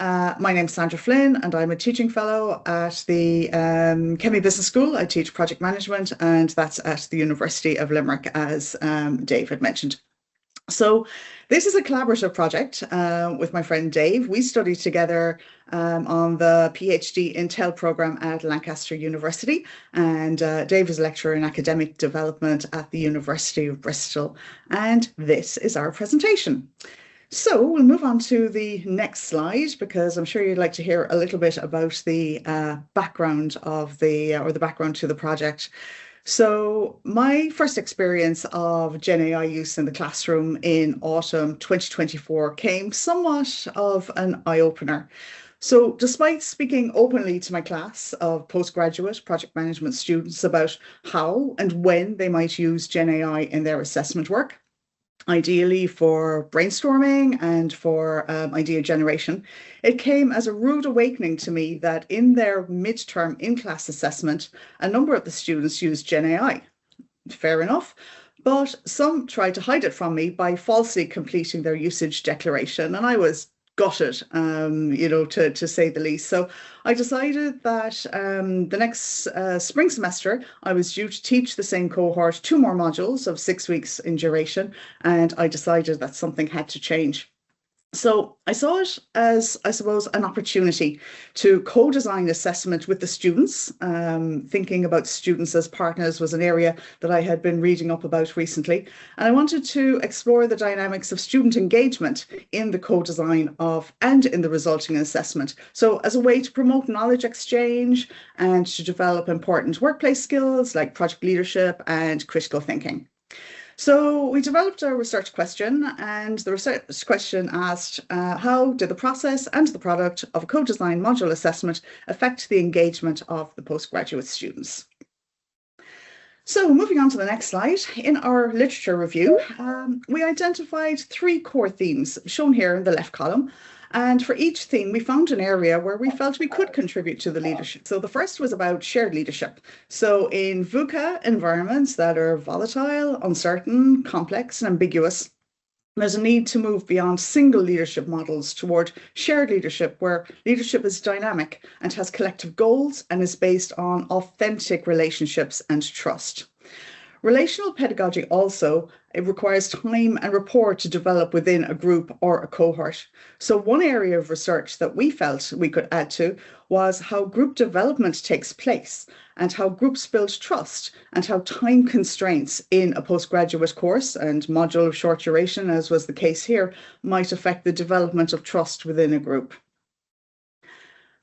My name's Sandra Flynn, and I'm a teaching fellow at the Kenny Business School. I teach project management, and that's at the University of Limerick, as Dave had mentioned. So this is a collaborative project with my friend Dave. We studied together on the PhD Intel program at Lancaster University, and Dave is a lecturer in academic development at the University of Bristol. And this is our presentation. So we'll move on to the next slide because I'm sure you'd like to hear a little bit about the background of the background to the project. So my first experience of Gen AI use in the classroom in autumn 2024 came somewhat of an eye-opener. So despite speaking openly to my class of postgraduate project management students about how and when they might use Gen AI in their assessment work, ideally for brainstorming and for idea generation, it came as a rude awakening to me that in their midterm in-class assessment, a number of the students used Gen AI. Fair enough. But some tried to hide it from me by falsely completing their usage declaration, and I was gutted, to say the least. So I decided that the next spring semester, I was due to teach the same cohort 2 more modules of 6 weeks in duration, and I decided that something had to change. So I saw it as, I suppose, an opportunity to co-design assessment with the students. Thinking about students as partners was an area that I had been reading up about recently. And I wanted to explore the dynamics of student engagement in the co-design of and in the resulting assessment. So as a way to promote knowledge exchange and to develop important workplace skills like project leadership and critical thinking. So we developed a research question, and the research question asked, how did the process and the product of a co-design module assessment affect the engagement of the postgraduate students? So moving on to the next slide, in our literature review, we identified 3 core themes shown here in the left column. And for each theme, we found an area where we felt we could contribute to the leadership. So the first was about shared leadership. So in VUCA environments that are volatile, uncertain, complex, and ambiguous, there's a need to move beyond single leadership models toward shared leadership, where leadership is dynamic and has collective goals and is based on authentic relationships and trust. Relational pedagogy also, it requires time and rapport to develop within a group or a cohort. So one area of research that we felt we could add to was how group development takes place and how groups build trust and how time constraints in a postgraduate course and module of short duration, as was the case here, might affect the development of trust within a group.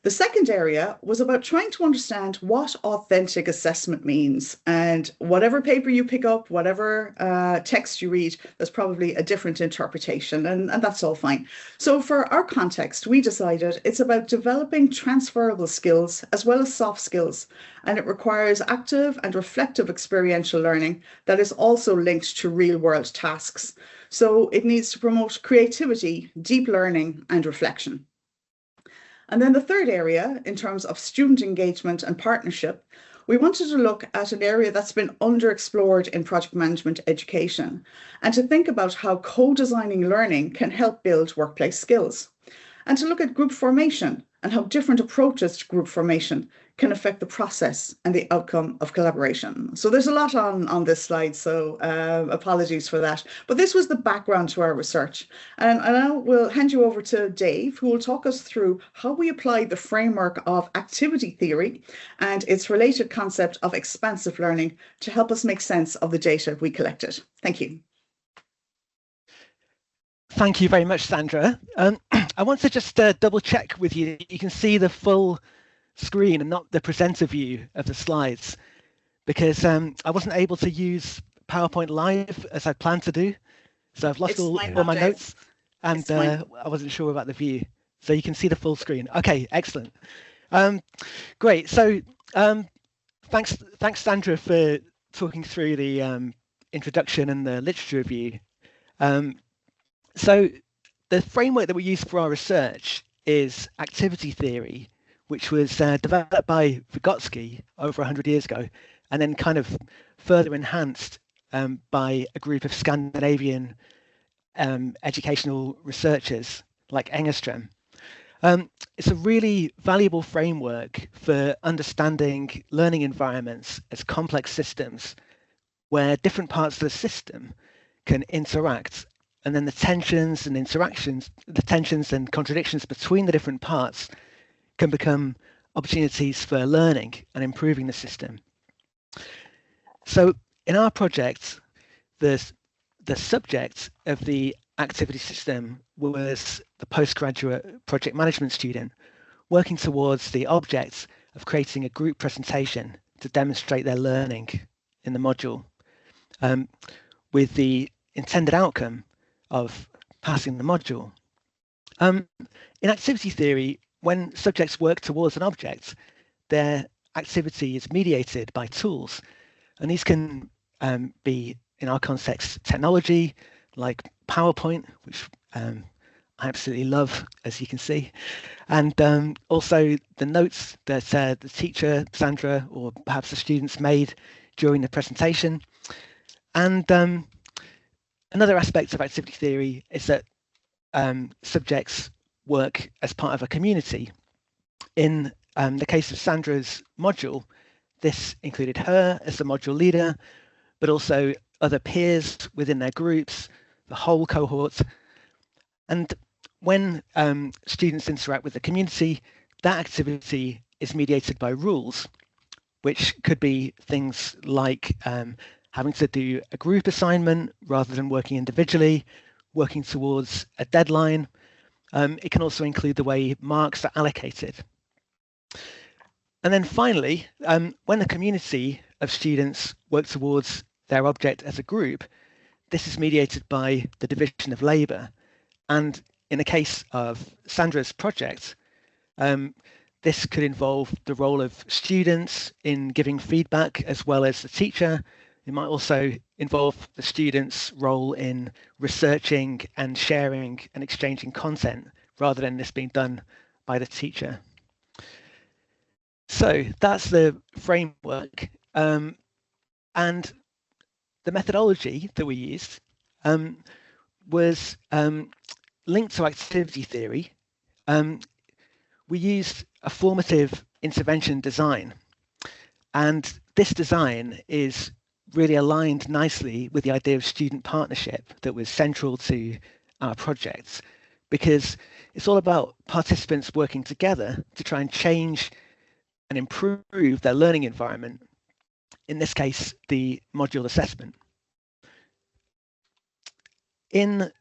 The second area was about trying to understand what authentic assessment means. And whatever paper you pick up, whatever text you read, there's probably a different interpretation, and that's all fine. So for our context, we decided it's about developing transferable skills as well as soft skills. And it requires active and reflective experiential learning that is also linked to real world tasks. So it needs to promote creativity, deep learning, and reflection. And then the third area, in terms of student engagement and partnership, we wanted to look at an area that's been underexplored in project management education and to think about how co-designing learning can help build workplace skills, and to look at group formation and how different approaches to group formation can affect the process and the outcome of collaboration. So there's a lot on this slide, so apologies for that. But this was the background to our research. And now we'll hand you over to Dave, who will talk us through how we applied the framework of activity theory and its related concept of expansive learning to help us make sense of the data we collected. Thank you. Thank you very much, Sandra. I want to just double check with you. You can see the full screen and not the presenter view of the slides, because I wasn't able to use PowerPoint Live as I planned to do. So I've lost all my notes, and I wasn't sure about the view. So you can see the full screen. Okay, excellent. Great. So thanks, Sandra, for talking through the introduction and the literature review. So the framework that we use for our research is activity theory, which was developed by Vygotsky over 100 years ago, and then kind of further enhanced by a group of Scandinavian educational researchers like Engerström. It's a really valuable framework for understanding learning environments as complex systems where different parts of the system can interact, and then the tensions and contradictions between the different parts can become opportunities for learning and improving the system. So in our project, the subject of the activity system was the postgraduate project management student working towards the object of creating a group presentation to demonstrate their learning in the module, with the intended outcome of passing the module. In activity theory, when subjects work towards an object, their activity is mediated by tools, and these can be, in our context, technology like PowerPoint, which I absolutely love, as you can see, and also the notes that the teacher, Sandra, or perhaps the students made during the presentation. And another aspect of activity theory is that subjects work as part of a community. In the case of Sandra's module, this included her as the module leader, but also other peers within their groups, the whole cohort. And when students interact with the community, that activity is mediated by rules, which could be things like having to do a group assignment rather than working individually, working towards a deadline. It can also include the way marks are allocated. And then finally, when the community of students work towards their object as a group, this is mediated by the division of labour. And in the case of Sandra's project, this could involve the role of students in giving feedback as well as the teacher. It might also involve the students' role in researching and sharing and exchanging content rather than this being done by the teacher. So that's the framework. And the methodology that we used was linked to activity theory. We used a formative intervention design, and this design is really aligned nicely with the idea of student partnership that was central to our projects, because it's all about participants working together to try and change and improve their learning environment, in this case, the module assessment. In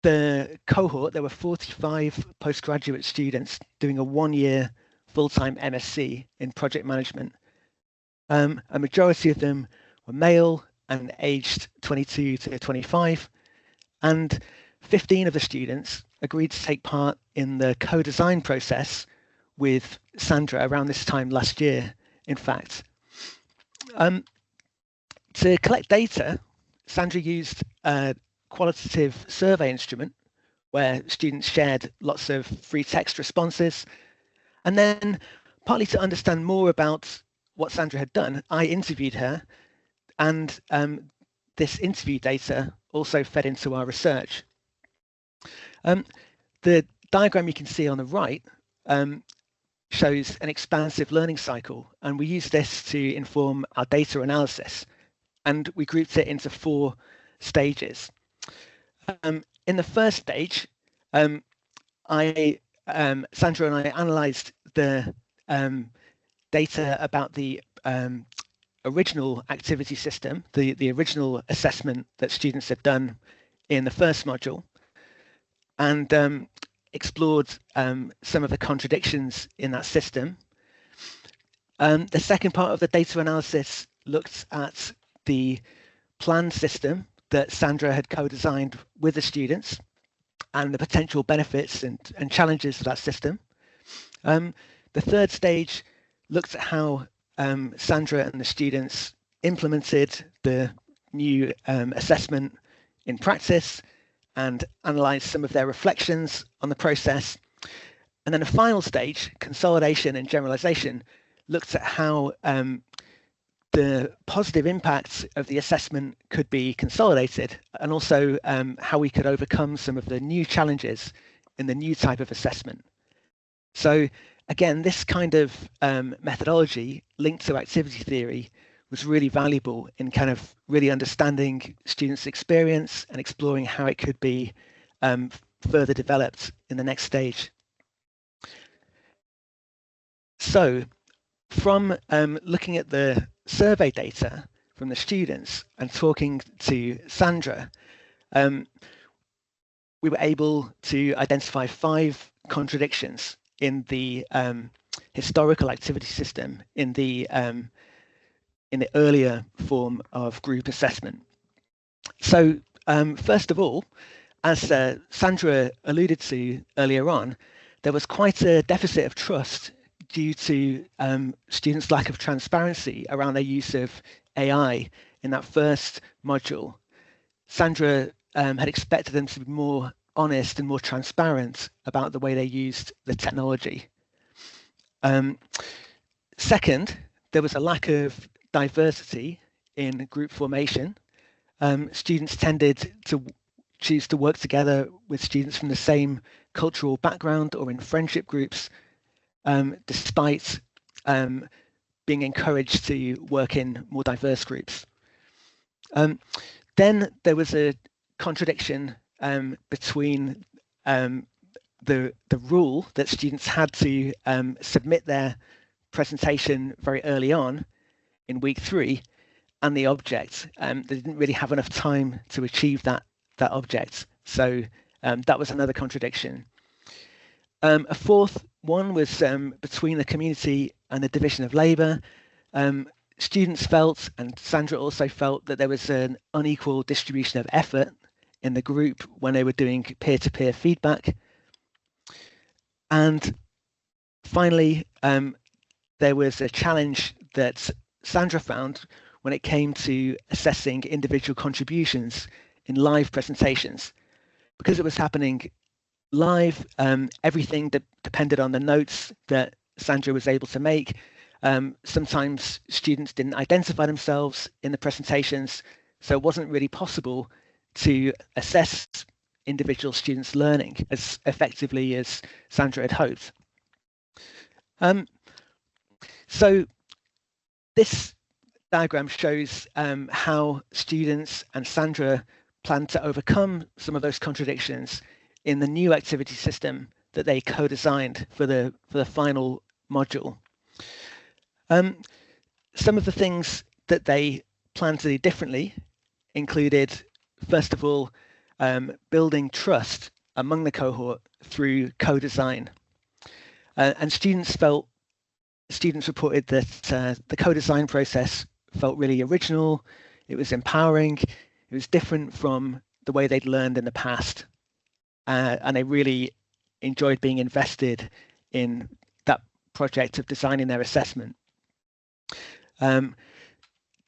the cohort, there were 45 postgraduate students doing a 1-year full-time MSc in project management. A majority of them were male and aged 22 to 25, and 15 of the students agreed to take part in the co-design process with Sandra around this time last year, in fact. To collect data, Sandra used a qualitative survey instrument where students shared lots of free text responses. And then, partly to understand more about what Sandra had done, I interviewed her, and this interview data also fed into our research. The diagram you can see on the right shows an expansive learning cycle, and we use this to inform our data analysis, and we grouped it into 4 stages. In the first stage, Sandra and I analysed the data about the original activity system, the original assessment that students had done in the first module, and explored some of the contradictions in that system. The second part of the data analysis looked at the planned system that Sandra had co-designed with the students and the potential benefits and challenges of that system. The third stage looked at how Sandra and the students implemented the new assessment in practice and analysed some of their reflections on the process. And then the final stage, consolidation and generalisation, looked at how the positive impacts of the assessment could be consolidated, and also how we could overcome some of the new challenges in the new type of assessment. So again, this kind of methodology linked to activity theory was really valuable in kind of really understanding students' experience and exploring how it could be further developed in the next stage. So from looking at the survey data from the students and talking to Sandra, we were able to identify 5 contradictions in the historical activity system in the earlier form of group assessment. So first of all, as Sandra alluded to earlier on, there was quite a deficit of trust due to students' lack of transparency around their use of AI in that first module. Sandra had expected them to be more honest and more transparent about the way they used the technology. Second, there was a lack of diversity in group formation. Students tended to choose to work together with students from the same cultural background or in friendship groups, despite being encouraged to work in more diverse groups. Then there was a contradiction between the rule that students had to submit their presentation very early on in week 3 and the object. They didn't really have enough time to achieve that object. So that was another contradiction. A fourth one was between the community and the division of labour. Students felt, and Sandra also felt, that there was an unequal distribution of effort in the group when they were doing peer-to-peer feedback. And finally, there was a challenge that Sandra found when it came to assessing individual contributions in live presentations. Because it was happening live, everything depended on the notes that Sandra was able to make. Sometimes students didn't identify themselves in the presentations, so it wasn't really possible to assess individual students' learning as effectively as Sandra had hoped. So this diagram shows how students and Sandra plan to overcome some of those contradictions in the new activity system that they co-designed for the final module. Some of the things that they plan to do differently included, first of all, building trust among the cohort through co-design. And students reported that the co-design process felt really original, it was empowering, it was different from the way they'd learned in the past. And they really enjoyed being invested in that project of designing their assessment.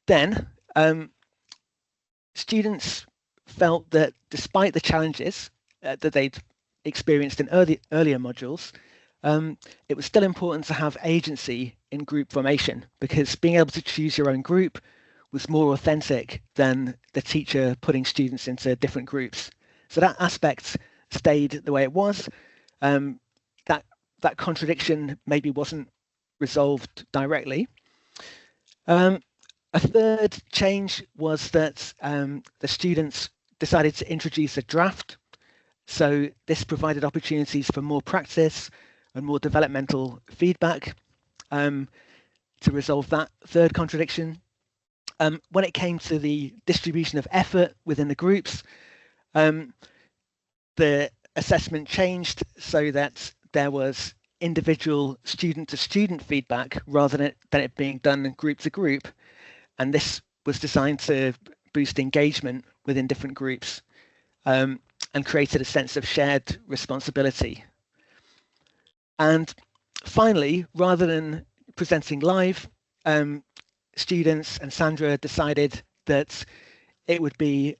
Then students felt that despite the challenges that they'd experienced in earlier modules, it was still important to have agency in group formation, because being able to choose your own group was more authentic than the teacher putting students into different groups. So that aspect stayed the way it was. That contradiction maybe wasn't resolved directly. A third change was that the students decided to introduce a draft. So this provided opportunities for more practice and more developmental feedback to resolve that third contradiction. When it came to the distribution of effort within the groups, the assessment changed so that there was individual student-to-student feedback rather than it being done group to group. And this was designed to boost engagement within different groups and created a sense of shared responsibility. And finally, rather than presenting live, students and Sandra decided that it would be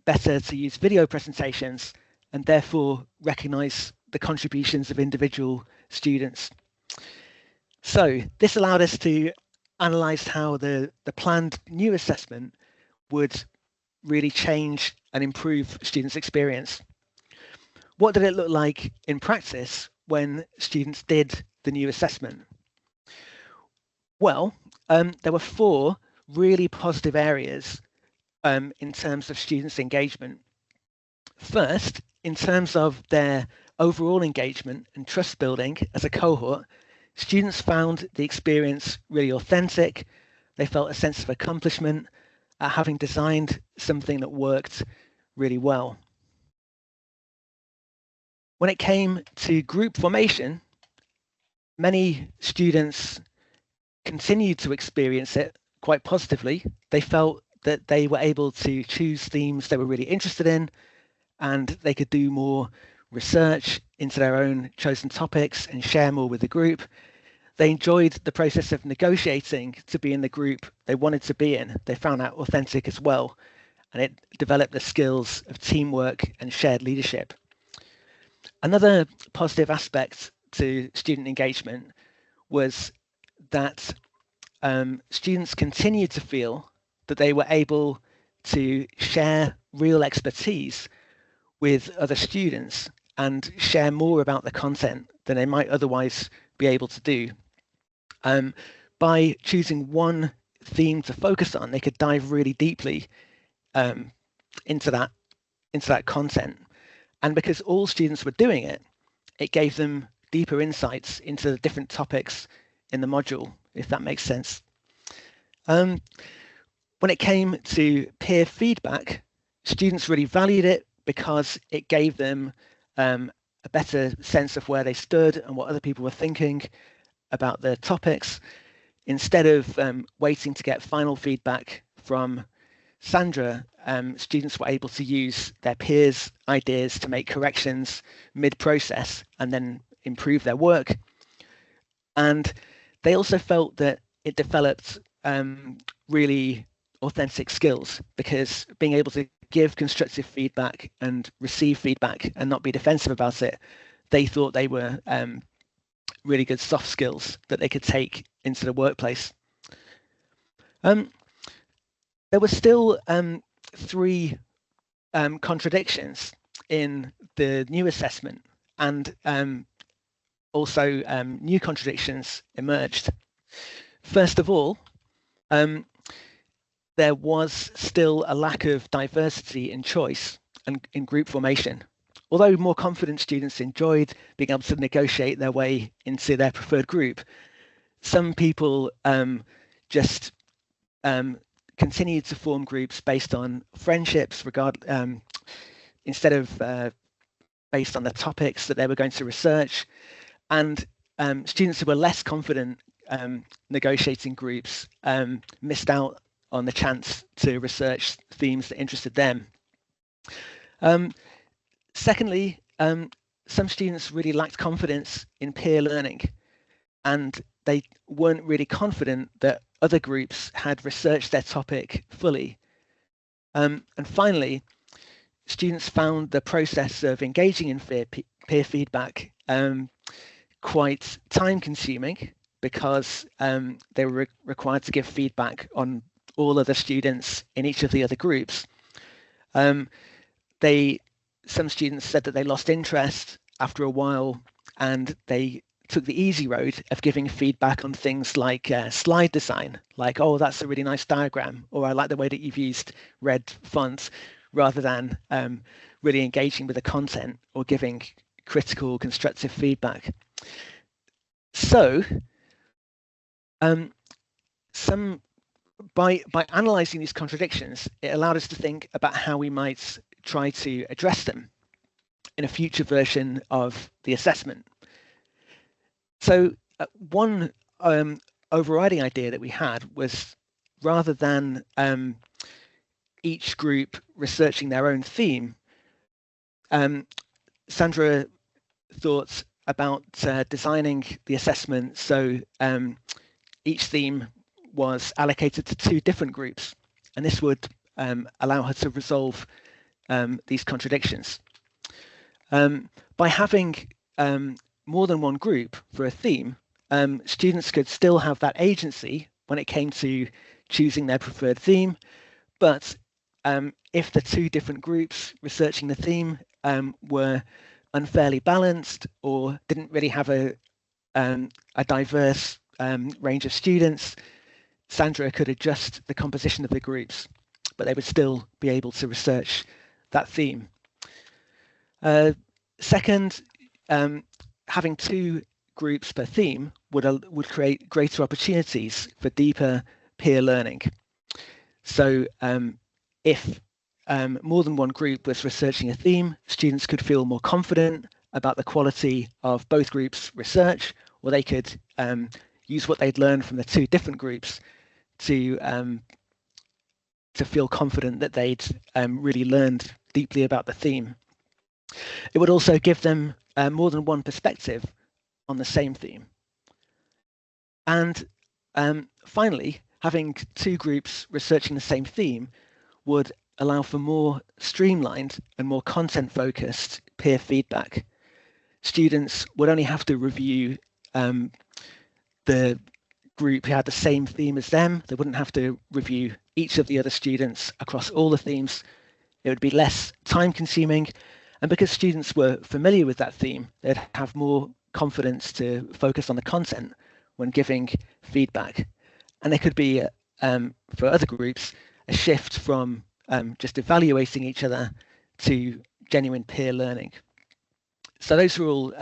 better to use video presentations and therefore recognize the contributions of individual students. So this allowed us to analyze how the planned new assessment would really change and improve students' experience. What did it look like in practice when students did the new assessment? Well, there were 4 really positive areas in terms of students' engagement. First, in terms of their overall engagement and trust building as a cohort, students found the experience really authentic. They felt a sense of accomplishment at having designed something that worked really well. When it came to group formation, many students continued to experience it quite positively. They felt that they were able to choose themes they were really interested in, and they could do more research into their own chosen topics and share more with the group. They enjoyed the process of negotiating to be in the group they wanted to be in. They found that authentic as well, and it developed the skills of teamwork and shared leadership. Another positive aspect to student engagement was that students continued to feel that they were able to share real expertise with other students and share more about the content than they might otherwise be able to do. By choosing one theme to focus on, they could dive really deeply into that content. And because all students were doing it, it gave them deeper insights into the different topics in the module, if that makes sense. When it came to peer feedback, students really valued it because it gave them a better sense of where they stood and what other people were thinking about the topics. Instead of waiting to get final feedback from Sandra, students were able to use their peers' ideas to make corrections mid-process and then improve their work. And they also felt that it developed really authentic skills, because being able to give constructive feedback and receive feedback and not be defensive about it, they thought they were really good soft skills that they could take into the workplace. There were still 3 contradictions in the new assessment, and also new contradictions emerged. First of all, there was still a lack of diversity in choice and in group formation. Although more confident students enjoyed being able to negotiate their way into their preferred group, some people just continued to form groups based on friendships, instead of based on the topics that they were going to research. And students who were less confident negotiating groups missed out on the chance to research themes that interested them. Secondly, some students really lacked confidence in peer learning, and they weren't really confident that other groups had researched their topic fully. And finally, students found the process of engaging in peer feedback quite time-consuming, because they were required to give feedback on all other students in each of the other groups. Some students said that they lost interest after a while, and they took the easy road of giving feedback on things like slide design, like, oh, that's a really nice diagram, or I like the way that you've used red fonts, rather than really engaging with the content or giving critical, constructive feedback. So by analysing these contradictions, it allowed us to think about how we might try to address them in a future version of the assessment. So one overriding idea that we had was, rather than each group researching their own theme, Sandra thought about designing the assessment so each theme was allocated to 2 different groups, and this would allow her to resolve these contradictions. By having more than one group for a theme, students could still have that agency when it came to choosing their preferred theme, but if the 2 different groups researching the theme were unfairly balanced or didn't really have a diverse range of students, Sandra could adjust the composition of the groups, but they would still be able to research that theme. Second, having 2 groups per theme would create greater opportunities for deeper peer learning. So if more than one group was researching a theme, students could feel more confident about the quality of both groups' research, or they could use what they'd learned from the 2 different groups to feel confident that they'd really learned deeply about the theme. It would also give them more than one perspective on the same theme. And finally, having 2 groups researching the same theme would allow for more streamlined and more content-focused peer feedback. Students would only have to review the group who had the same theme as them. They wouldn't have to review each of the other students across all the themes. It would be less time-consuming, and because students were familiar with that theme, they'd have more confidence to focus on the content when giving feedback. And there could be, for other groups, a shift from just evaluating each other to genuine peer learning. So those were all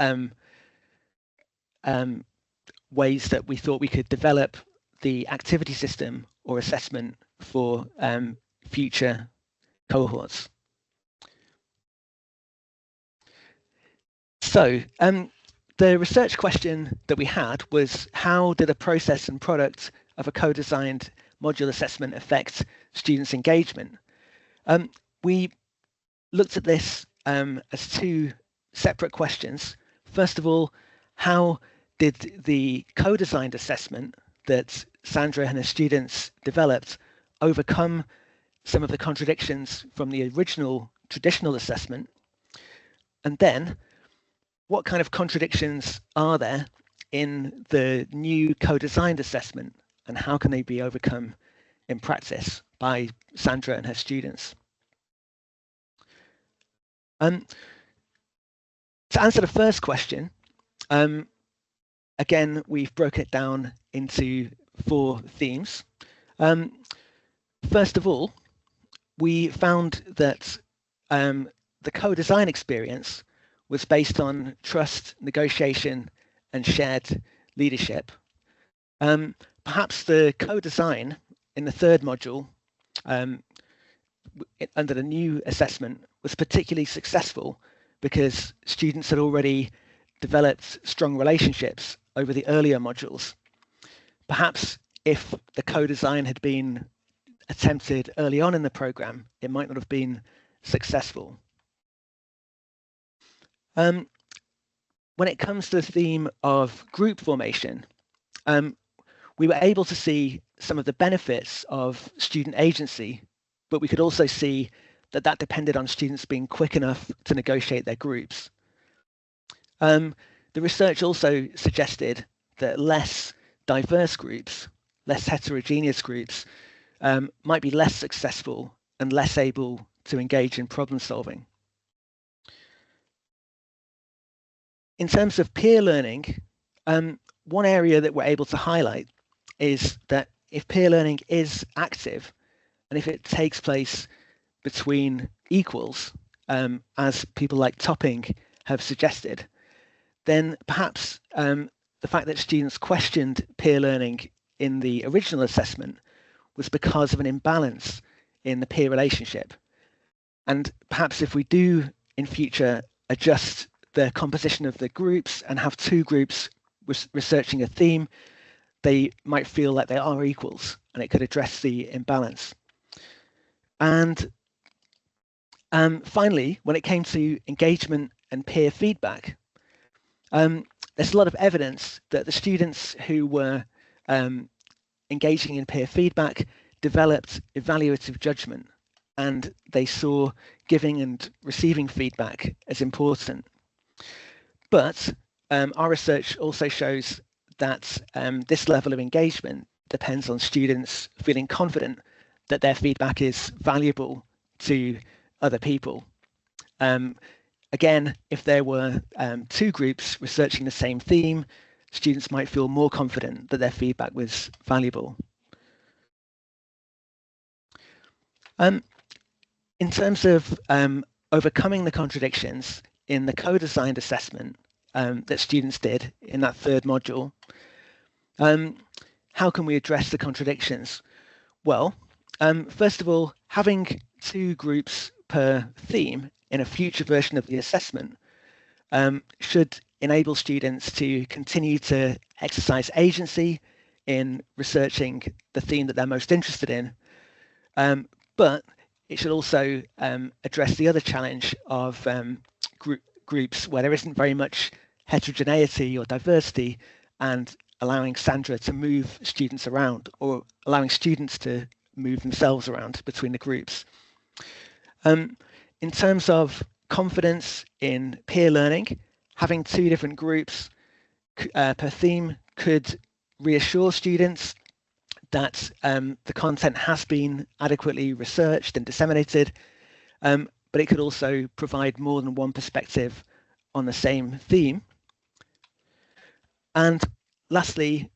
ways that we thought we could develop the activity system or assessment for future cohorts. So the research question that we had was, how did a process and product of a co-designed module assessment affect students' engagement? We looked at this as 2 separate questions. First of all, how did the co-designed assessment that Sandra and her students developed overcome some of the contradictions from the original traditional assessment? And then, what kind of contradictions are there in the new co-designed assessment, and how can they be overcome in practice by Sandra and her students? To answer the first question, again, we've broken it down into 4 themes. First of all, we found that the co-design experience was based on trust, negotiation, and shared leadership. Perhaps the co-design in the 3rd module under the new assessment was particularly successful because students had already developed strong relationships over the earlier modules. Perhaps if the co-design had been attempted early on in the program, it might not have been successful. When it comes to the theme of group formation, we were able to see some of the benefits of student agency, but we could also see that that depended on students being quick enough to negotiate their groups. The research also suggested that less diverse groups, less heterogeneous groups, might be less successful and less able to engage in problem solving. In terms of peer learning, one area that we're able to highlight is that if peer learning is active and if it takes place between equals, as people like Topping have suggested, then perhaps the fact that students questioned peer learning in the original assessment was because of an imbalance in the peer relationship. And perhaps if we do in future adjust the composition of the groups and have 2 groups researching a theme, they might feel like they are equals, and it could address the imbalance. And finally, when it came to engagement and peer feedback, there's a lot of evidence that the students who were engaging in peer feedback developed evaluative judgment, and they saw giving and receiving feedback as important. But our research also shows that this level of engagement depends on students feeling confident that their feedback is valuable to other people. Again, if there were two groups researching the same theme, students might feel more confident that their feedback was valuable. In terms of overcoming the contradictions in the co-designed assessment that students did in that third module, how can we address the contradictions? Well, first of all, having two groups per theme in a future version of the assessment should enable students to continue to exercise agency in researching the theme that they're most interested in, but it should also address the other challenge of groups where there isn't very much heterogeneity or diversity, and allowing Sandra to move students around, or allowing students to move themselves around between the groups. In terms of confidence in peer learning, having two different groups per theme could reassure students that the content has been adequately researched and disseminated, but it could also provide more than one perspective on the same theme. And lastly,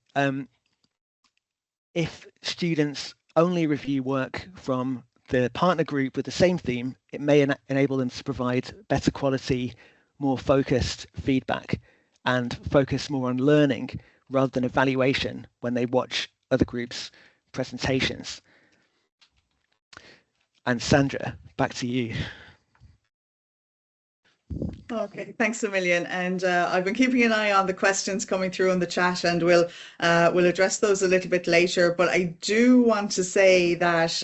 if students only review work from the partner group with the same theme, it may enable them to provide better quality, more focused feedback and focus more on learning rather than evaluation when they watch other groups' presentations. And Sandra, back to you. Okay, thanks a million. And I've been keeping an eye on the questions coming through in the chat, and we'll address those a little bit later. But I do want to say that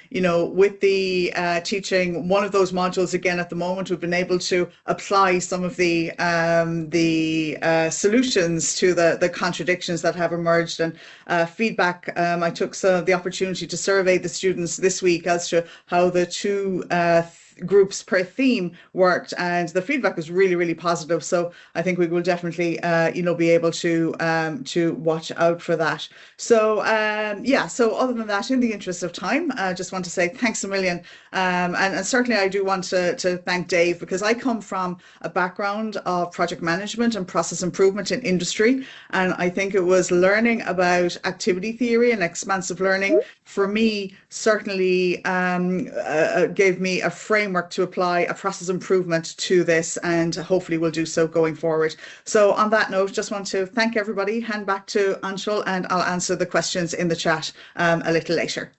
you know, with the teaching one of those modules again at the moment, we've been able to apply some of the solutions to the contradictions that have emerged, and feedback. I took some of the opportunity to survey the students this week as to how the two groups per theme worked, and the feedback was really positive. So I think we will definitely you know, be able to watch out for that. So yeah, so other than that, in the interest of time, I just want to say thanks a million, and certainly I do want to thank Dave, because I come from a background of project management and process improvement in industry, and I think it was learning about activity theory and expansive learning for me certainly gave me a framework to apply a process improvement to this, and hopefully we'll do so going forward. So on that note, just want to thank everybody, hand back to Anshul, and I'll answer the questions in the chat a little later.